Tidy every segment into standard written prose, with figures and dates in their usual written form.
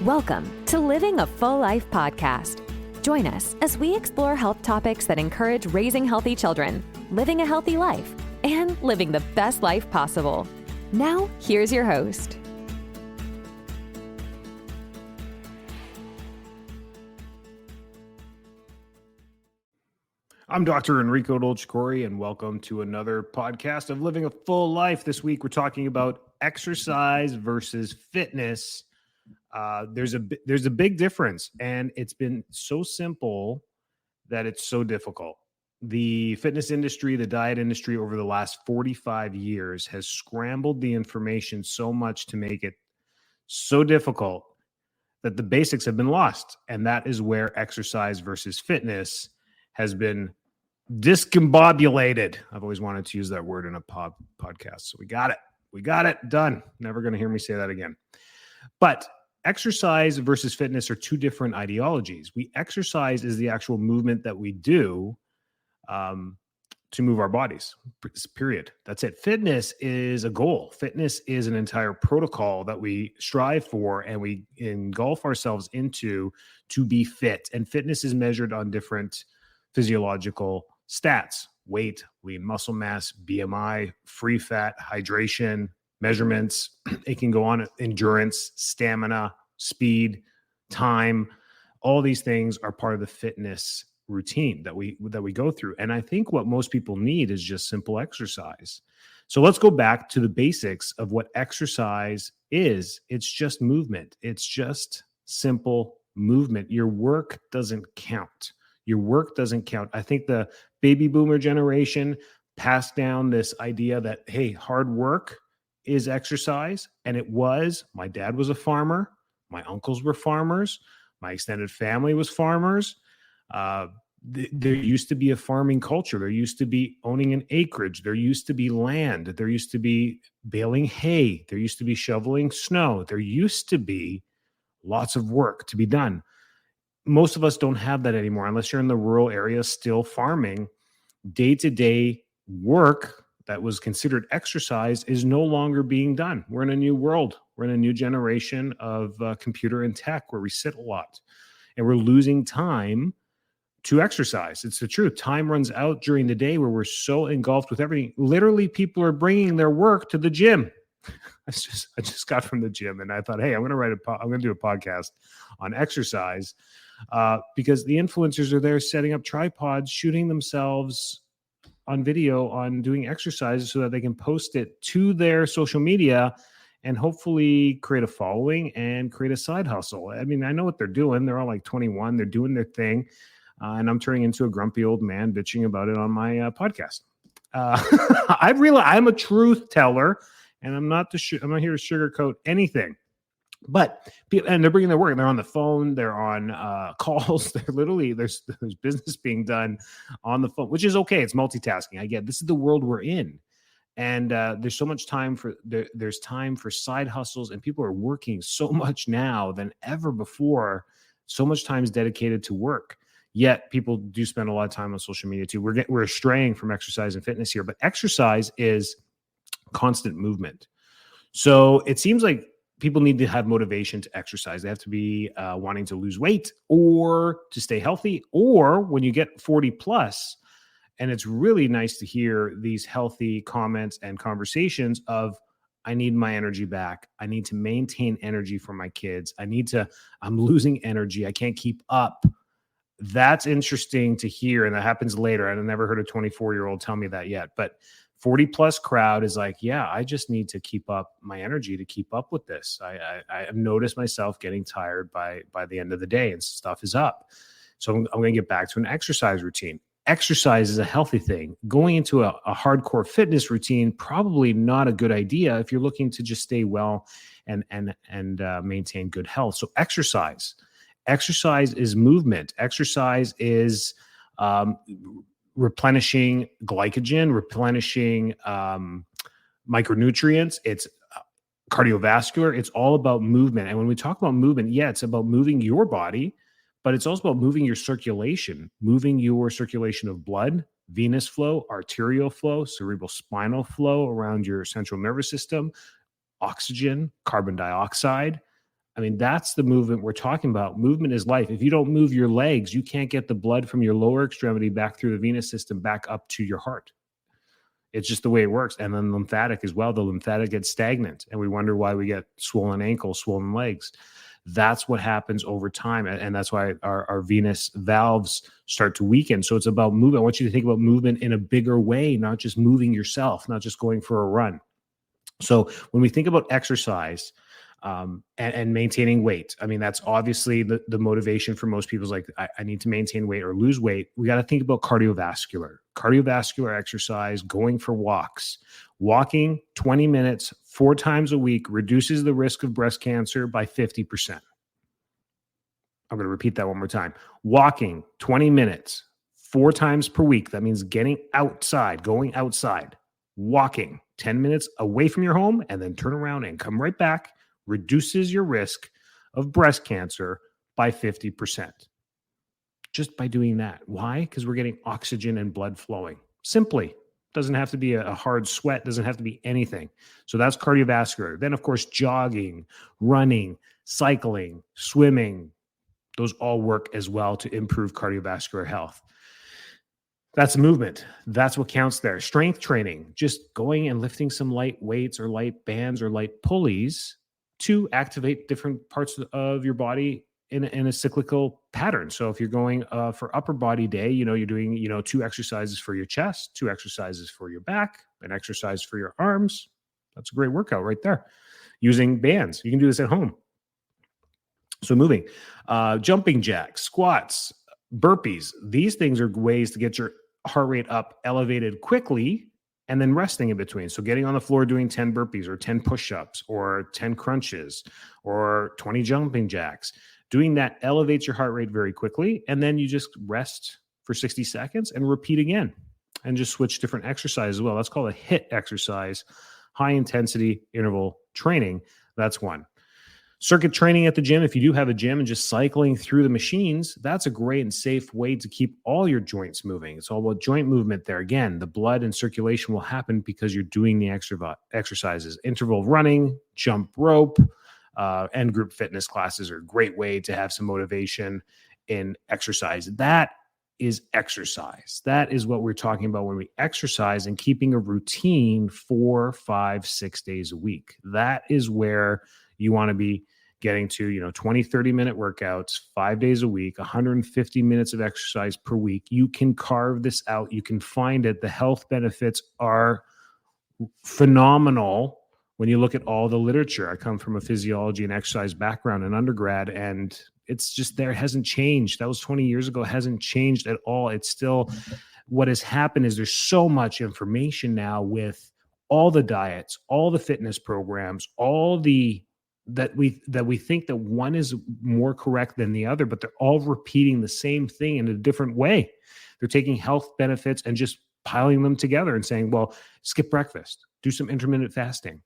Welcome to Living a Full Life podcast. Join us as we explore health topics that encourage raising healthy children, living a healthy life, and living the best life possible. Now, here's your host. I'm Dr. Enrico Dolcecore, and welcome to another podcast of Living a Full Life. This week, we're talking about exercise versus fitness. There's a big difference, and it's been so simple that it's so difficult. The fitness industry, the diet industry over the last 45 years has scrambled the information so much to make it so difficult that the basics have been lost. And that is where exercise versus fitness has been discombobulated. I've always wanted to use that word in a podcast. So we got it done. Never going to hear me say that again. But exercise versus fitness are two different ideologies. Exercise is the actual movement that we do to move our bodies, period. That's it. Fitness is a goal. Fitness is an entire protocol that we strive for and we engulf ourselves into to be fit. And fitness is measured on different physiological stats: weight, lean muscle mass, BMI, free fat, hydration, measurements. It can go on: endurance, stamina, speed, time. All these things are part of the fitness routine that we go through. And I think what most people need is just simple exercise. So let's go back to the basics of what exercise is. It's just movement. It's just simple movement. Your work doesn't count. Your work doesn't count. I think the baby boomer generation passed down this idea that, hey, hard work is exercise. And it was. My dad was a farmer. My uncles were farmers. My extended family was farmers. There used to be a farming culture. There used to be owning an acreage. There used to be land. There used to be baling hay. There used to be shoveling snow. There used to be lots of work to be done. Most of us don't have that anymore, unless you're in the rural area still farming. Day-to-day work that was considered exercise is no longer being done. We're in a new world. We're in a new generation of computer and tech where we sit a lot, and we're losing time to exercise. It's the truth. Time runs out during the day where we're so engulfed with everything. Literally, people are bringing their work to the gym. I just got from the gym, and I thought, hey, I'm going to do a podcast on exercise because the influencers are there setting up tripods, shooting themselves on video on doing exercises so that they can post it to their social media and hopefully create a following and create a side hustle. I mean, I know what they're doing. They're all like 21. They're doing their thing. And I'm turning into a grumpy old man bitching about it on my podcast. I realize I'm a truth teller, and I'm not here to sugarcoat anything. But they're bringing their work. They're on the phone. They're on calls. They're literally there's business being done on the phone, which is okay. It's multitasking. I get this is the world we're in, and there's so much time for there's time for side hustles, and people are working so much now than ever before. So much time is dedicated to work. Yet people do spend a lot of time on social media too. We're straying from exercise and fitness here, but exercise is constant movement. So it seems like people need to have motivation to exercise. They have to be wanting to lose weight or to stay healthy, or when you get 40 plus, and it's really nice to hear these healthy comments and conversations of, I need my energy back. I need to maintain energy for my kids. I'm losing energy. I can't keep up. That's interesting to hear. And that happens later. I've never heard a 24-year-old tell me that yet, but 40 plus crowd is like, yeah, I just need to keep up my energy to keep up with this. I noticed myself getting tired by the end of the day and stuff is up. So I'm going to get back to an exercise routine. Exercise is a healthy thing. Going into a hardcore fitness routine, probably not a good idea if you're looking to just stay well and maintain good health. So exercise is movement. Exercise is replenishing glycogen, replenishing micronutrients. It's cardiovascular. It's all about movement. And when we talk about movement, yeah, it's about moving your body, but it's also about moving your circulation of blood, venous flow, arterial flow, cerebral spinal flow around your central nervous system, oxygen, carbon dioxide, I mean, that's the movement we're talking about. Movement is life. If you don't move your legs, you can't get the blood from your lower extremity back through the venous system back up to your heart. It's just the way it works. And then lymphatic as well. The lymphatic gets stagnant, and we wonder why we get swollen ankles, swollen legs. That's what happens over time. And that's why our venous valves start to weaken. So it's about movement. I want you to think about movement in a bigger way, not just moving yourself, not just going for a run. So when we think about exercise, and maintaining weight, I mean, that's obviously the motivation for most people is like, I need to maintain weight or lose weight. We got to think about cardiovascular exercise, going for walks. Walking 20 minutes 4 times a week reduces the risk of breast cancer by 50%. I'm going to repeat that one more time. Walking 20 minutes 4 times per week. That means getting outside, going outside, walking 10 minutes away from your home and then turn around and come right back, reduces your risk of breast cancer by 50%. Just by doing that. Why? Because we're getting oxygen and blood flowing. Simply. Doesn't have to be a hard sweat. Doesn't have to be anything. So that's cardiovascular. Then, of course, jogging, running, cycling, swimming. Those all work as well to improve cardiovascular health. That's movement. That's what counts there. Strength training, just going and lifting some light weights or light bands or light pulleys to activate different parts of your body in a cyclical pattern. So if you're going for upper body day, you're doing, 2 exercises for your chest, 2 exercises for your back, an exercise for your arms. That's a great workout right there. Using bands. You can do this at home. So moving, jumping jacks, squats, burpees. These things are ways to get your heart rate up, elevated quickly, and then resting in between. So getting on the floor doing 10 burpees or 10 push-ups or 10 crunches or 20 jumping jacks. Doing that elevates your heart rate very quickly, and then you just rest for 60 seconds and repeat again and just switch different exercises as well. That's called a HIIT exercise, high intensity interval training. That's one. Circuit training at the gym, if you do have a gym and just cycling through the machines, that's a great and safe way to keep all your joints moving. It's all about joint movement there. Again, the blood and circulation will happen because you're doing the exercises. Interval running, jump rope, and group fitness classes are a great way to have some motivation in exercise. That is exercise. That is what we're talking about when we exercise and keeping a routine 4, 5, 6 days a week. That is where you want to be getting to, 20, 30-minute workouts, 5 days a week, 150 minutes of exercise per week. You can carve this out. You can find it. The health benefits are phenomenal when you look at all the literature. I come from a physiology and exercise background in undergrad, and it's just there. It hasn't changed. That was 20 years ago. It hasn't changed at all. It's still, what has happened is there's so much information now with all the diets, all the fitness programs, all the that we think that one is more correct than the other, but they're all repeating the same thing in a different way. They're taking health benefits and just piling them together and saying, well, skip breakfast, do some intermittent fasting,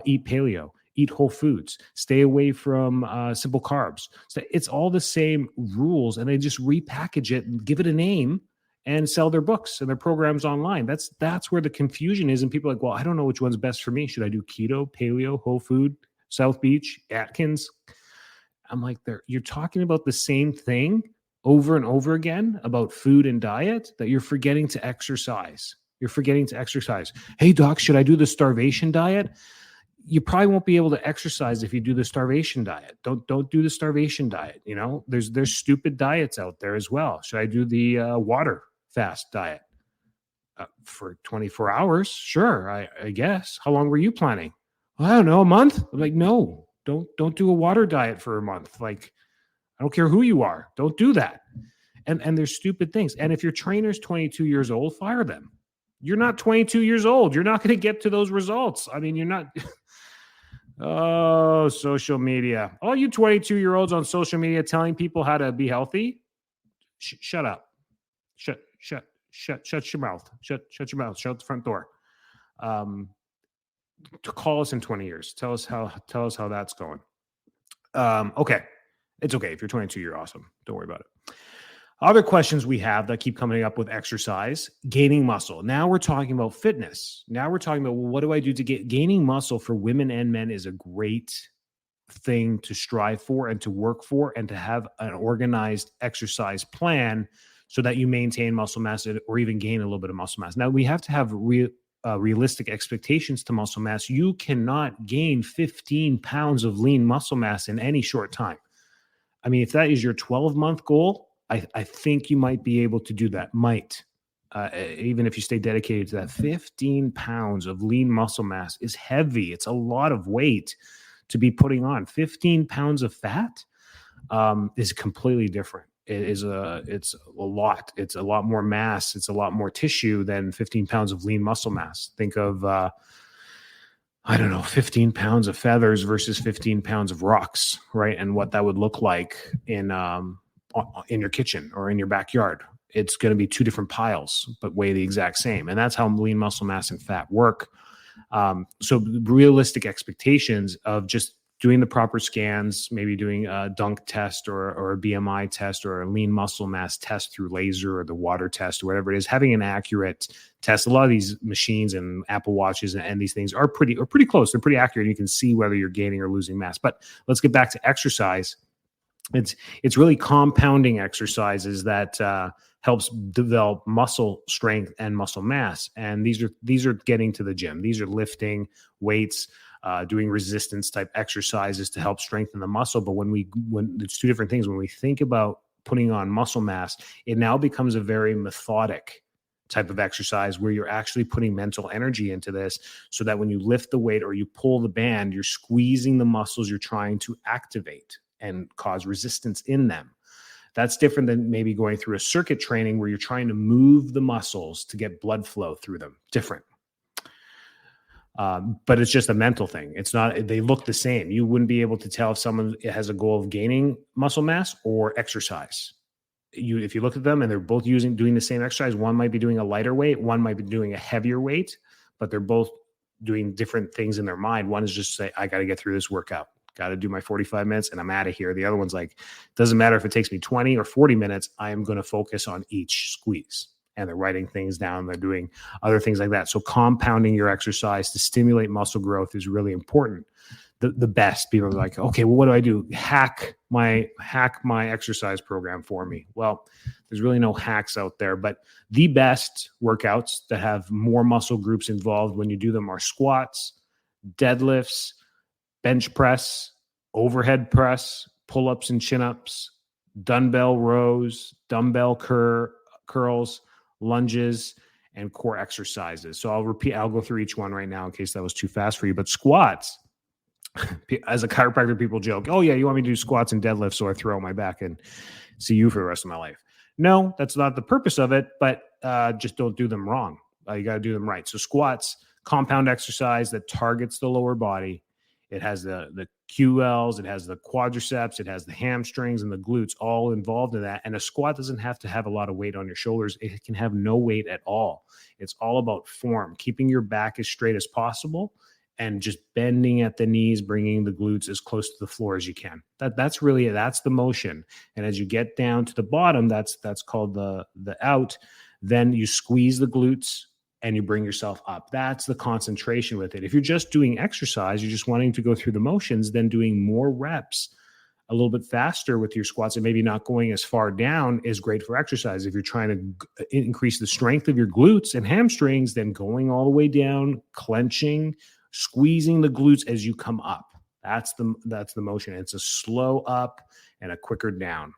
eat paleo, eat whole foods, stay away from simple carbs. So it's all the same rules, and they just repackage it and give it a name and sell their books and their programs online. That's where the confusion is. And people are like, well, I don't know which one's best for me. Should I do keto, paleo, whole food, South Beach, Atkins? I'm like, you're talking about the same thing over and over again about food and diet, that you're forgetting to exercise. You're forgetting to exercise. Hey, doc, should I do the starvation diet? You probably won't be able to exercise if you do the starvation diet. Don't do the starvation diet. There's stupid diets out there as well. Should I do the water fast diet for 24 hours? Sure, I guess. How long were you planning? I don't know, a month? I'm like, no, don't do a water diet for a month. Like, I don't care who you are. Don't do that. And there's stupid things. And if your trainer's 22 years old, fire them. You're not 22 years old. You're not going to get to those results. I mean, you're not. Oh, social media. All you 22-year-olds on social media telling people how to be healthy, shut up. Shut your mouth. Shut your mouth. Shut the front door. To call us in 20 years. Tell us how that's going. Okay. It's okay. If you're 22, you're awesome. Don't worry about it. Other questions we have that keep coming up with exercise, gaining muscle. Now we're talking about fitness. Now we're talking about, well, what do I do to get gaining muscle for women and men is a great thing to strive for and to work for, and to have an organized exercise plan so that you maintain muscle mass or even gain a little bit of muscle mass. Now, we have to have realistic expectations to muscle mass. You cannot gain 15 pounds of lean muscle mass in any short time. I mean, if that is your 12-month goal, I think you might be able to do that. Even if you stay dedicated to that. 15 pounds of lean muscle mass is heavy. It's a lot of weight to be putting on. 15 pounds of fat is completely different. It's a lot. It's a lot more mass. It's a lot more tissue than 15 pounds of lean muscle mass. Think of, 15 pounds of feathers versus 15 pounds of rocks, right? And what that would look like in your kitchen or in your backyard. It's going to be two different piles, but weigh the exact same. And that's how lean muscle mass and fat work. So realistic expectations of just doing the proper scans, maybe doing a dunk test or a BMI test or a lean muscle mass test through laser or the water test or whatever it is, having an accurate test. A lot of these machines and Apple Watches and these things are pretty close. They're pretty accurate. You can see whether you're gaining or losing mass. But let's get back to exercise. It's really compounding exercises that helps develop muscle strength and muscle mass. And these are getting to the gym. These are lifting weights, doing resistance type exercises to help strengthen the muscle. But when it's two different things. When we think about putting on muscle mass, it now becomes a very methodic type of exercise where you're actually putting mental energy into this, so that when you lift the weight or you pull the band, you're squeezing the muscles you're trying to activate and cause resistance in them. That's different than maybe going through a circuit training where you're trying to move the muscles to get blood flow through them. Different. But it's just a mental thing. It's not, they look the same. You wouldn't be able to tell if someone has a goal of gaining muscle mass or exercise. If you look at them and they're both doing the same exercise, one might be doing a lighter weight, one might be doing a heavier weight, but they're both doing different things in their mind. One is just say, I got to get through this workout. Got to do my 45 minutes and I'm out of here. The other one's like, doesn't matter if it takes me 20 or 40 minutes, I am going to focus on each squeeze. And they're writing things down. They're doing other things like that. So compounding your exercise to stimulate muscle growth is really important. The best people are like, okay, well, what do I do? Hack my exercise program for me. Well, there's really no hacks out there, but the best workouts that have more muscle groups involved when you do them are squats, deadlifts, bench press, overhead press, pull-ups and chin-ups, dumbbell rows, dumbbell curls, lunges, and core exercises. So I'll go through each one right now in case that was too fast for you. But squats, as a chiropractor, people joke, oh yeah, you want me to do squats and deadlifts so I throw out my back and see you for the rest of my life. No, that's not the purpose of it, but just don't do them wrong. You got to do them right. So squats, compound exercise that targets the lower body. It has the QLs, it has the quadriceps, it has the hamstrings and the glutes all involved in that. And a squat doesn't have to have a lot of weight on your shoulders. It can have no weight at all. It's all about form, keeping your back as straight as possible and just bending at the knees, bringing the glutes as close to the floor as you can. That's the motion. And as you get down to the bottom, that's called the out. Then you squeeze the glutes and you bring yourself up. That's the concentration with it. If you're just doing exercise, you're just wanting to go through the motions, then doing more reps a little bit faster with your squats and maybe not going as far down is great for exercise. If you're trying to increase the strength of your glutes and hamstrings, then going all the way down, clenching, squeezing the glutes as you come up. That's the motion. It's a slow up and a quicker down.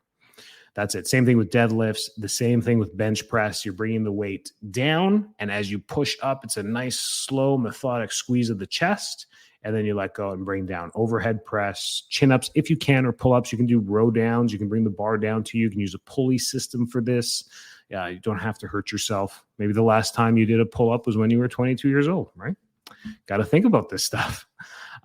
That's it. Same thing with deadlifts. The same thing with bench press. You're bringing the weight down, and as you push up, it's a nice, slow, methodic squeeze of the chest, and then you let go and bring down. Overhead press, chin-ups if you can, or pull-ups. You can do row downs. You can bring the bar down to you. You can use a pulley system for this. You don't have to hurt yourself. Maybe the last time you did a pull-up was when you were 22 years old, right? Got to think about this stuff.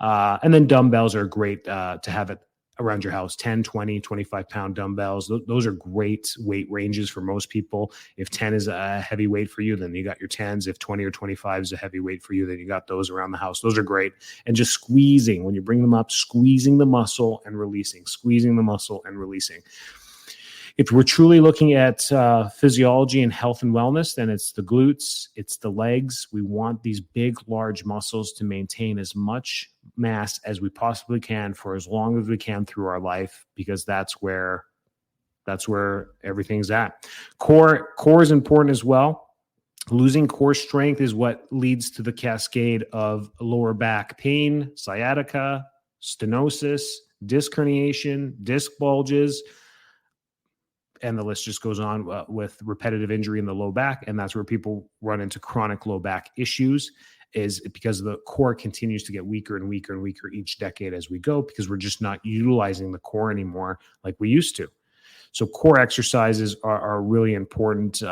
And then dumbbells are great to have it around your house. 10, 20, 25-pound dumbbells. Those are great weight ranges for most people. If 10 is a heavy weight for you, then you got your 10s. If 20 or 25 is a heavy weight for you, then you got those around the house. Those are great. And just squeezing, when you bring them up, squeezing the muscle and releasing, squeezing the muscle and releasing. If we're truly looking at physiology and health and wellness, then it's the glutes, it's the legs. We want these big, large muscles to maintain as much mass as we possibly can for as long as we can through our life, because that's where everything's at. Core is important as well. Losing core strength is what leads to the cascade of lower back pain, sciatica, stenosis, disc herniation, disc bulges, and the list just goes on with repetitive injury in the low back. And that's where people run into chronic low back issues, is because the core continues to get weaker and weaker and weaker each decade as we go, because we're just not utilizing the core anymore like we used to. So core exercises are really important.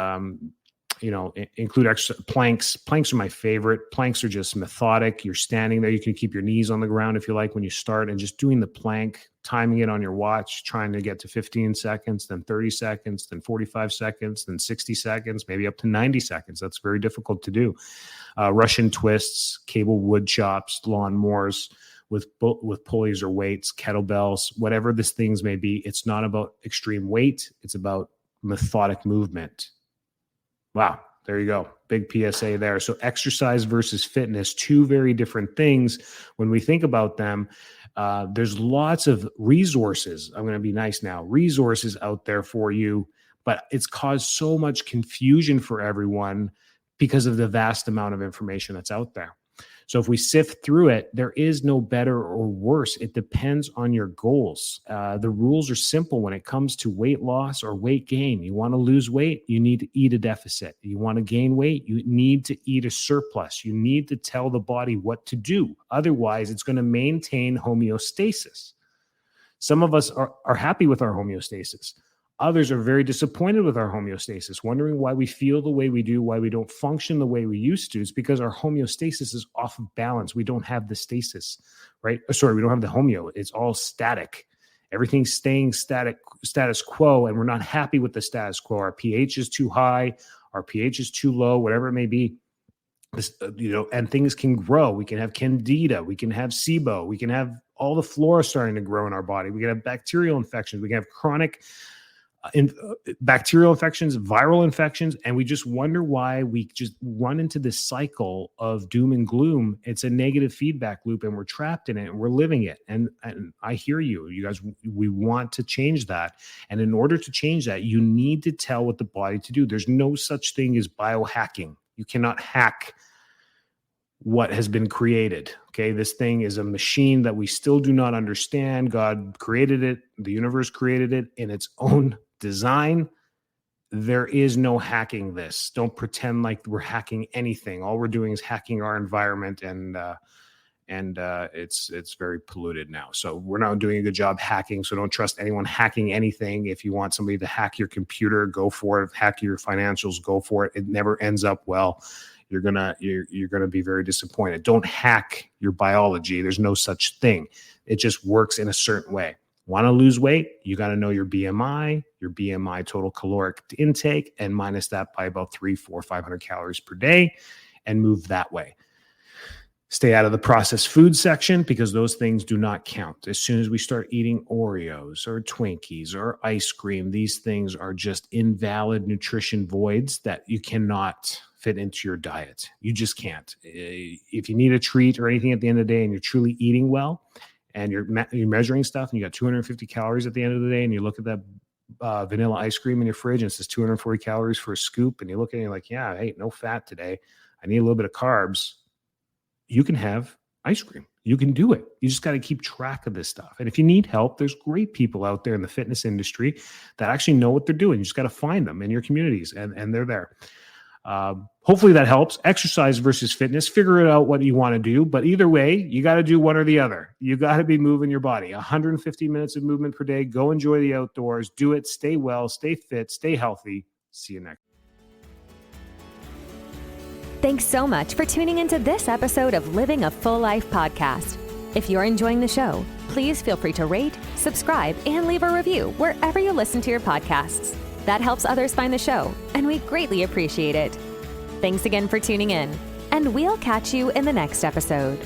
Include planks. Planks are my favorite. Planks are just methodic. You're standing there. You can keep your knees on the ground if you like when you start, and just doing the plank, timing it on your watch, trying to get to 15 seconds, then 30 seconds, then 45 seconds, then 60 seconds, maybe up to 90 seconds. That's very difficult to do. Russian twists, cable wood chops, lawnmowers with pulleys or weights, kettlebells, whatever these things may be. It's not about extreme weight. It's about methodic movement. Wow, there you go. Big PSA there. So exercise versus fitness, two very different things. When we think about them, there's lots of resources. I'm going to be nice now. Resources out there for you, but it's caused so much confusion for everyone because of the vast amount of information that's out there. So if we sift through it, there is no better or worse. It depends on your goals. The rules are simple when it comes to weight loss or weight gain. You want to lose weight, you need to eat a deficit. You want to gain weight, you need to eat a surplus. You need to tell the body what to do. Otherwise, it's going to maintain homeostasis. Some of us are happy with our homeostasis. Others are very disappointed with our homeostasis, wondering why we feel the way we do, why we don't function the way we used to. It's because our homeostasis is off of balance. We don't have the stasis, right? Sorry, we don't have the homeo. It's all static. Everything's staying status quo, and we're not happy with the status quo. Our pH is too high. Our pH is too low, whatever it may be. And things can grow. We can have candida. We can have SIBO. We can have all the flora starting to grow in our body. We can have bacterial infections. We can have chronic bacterial infections, viral infections, and we just wonder why we just run into this cycle of doom and gloom. It's a negative feedback loop, and we're trapped in it, and we're living it. And I hear you guys, we want to change that. And in order to change that, you need to tell what the body to do. There's no such thing as biohacking. You cannot hack what has been created. Okay. This thing is a machine that we still do not understand. God created it. The universe created it in its own design. There is no hacking this. Don't pretend like we're hacking anything. All we're doing is hacking our environment, and it's very polluted now. So we're not doing a good job hacking. So don't trust anyone hacking anything. If you want somebody to hack your computer, go for it. Hack your financials, go for it. It never ends up well. You're gonna be very disappointed. Don't hack your biology. There's no such thing. It just works in a certain way. Want to lose weight? You got to know your BMI total caloric intake, and minus that by about 300, 400, 500 calories per day, and move that way. Stay out of the processed food section, because those things do not count. As soon as we start eating Oreos or Twinkies or ice cream, these things are just invalid nutrition voids that you cannot fit into your diet. You just can't. If you need a treat or anything at the end of the day, and you're truly eating well, and you're measuring stuff, and you got 250 calories at the end of the day, and you look at that vanilla ice cream in your fridge, and it says 240 calories for a scoop, and you look at it and you're like, yeah, hey, no fat today. I need a little bit of carbs. You can have ice cream. You can do it. You just got to keep track of this stuff. And if you need help, there's great people out there in the fitness industry that actually know what they're doing. You just got to find them in your communities, and they're there. Hopefully that helps. Exercise versus fitness. Figure it out what you want to do. But either way, you got to do one or the other. You got to be moving your body. 150 minutes of movement per day. Go enjoy the outdoors. Do it. Stay well. Stay fit. Stay healthy. See you next. Thanks so much for tuning into this episode of Living a Full Life podcast. If you're enjoying the show, please feel free to rate, subscribe, and leave a review wherever you listen to your podcasts. That helps others find the show, and we greatly appreciate it. Thanks again for tuning in, and we'll catch you in the next episode.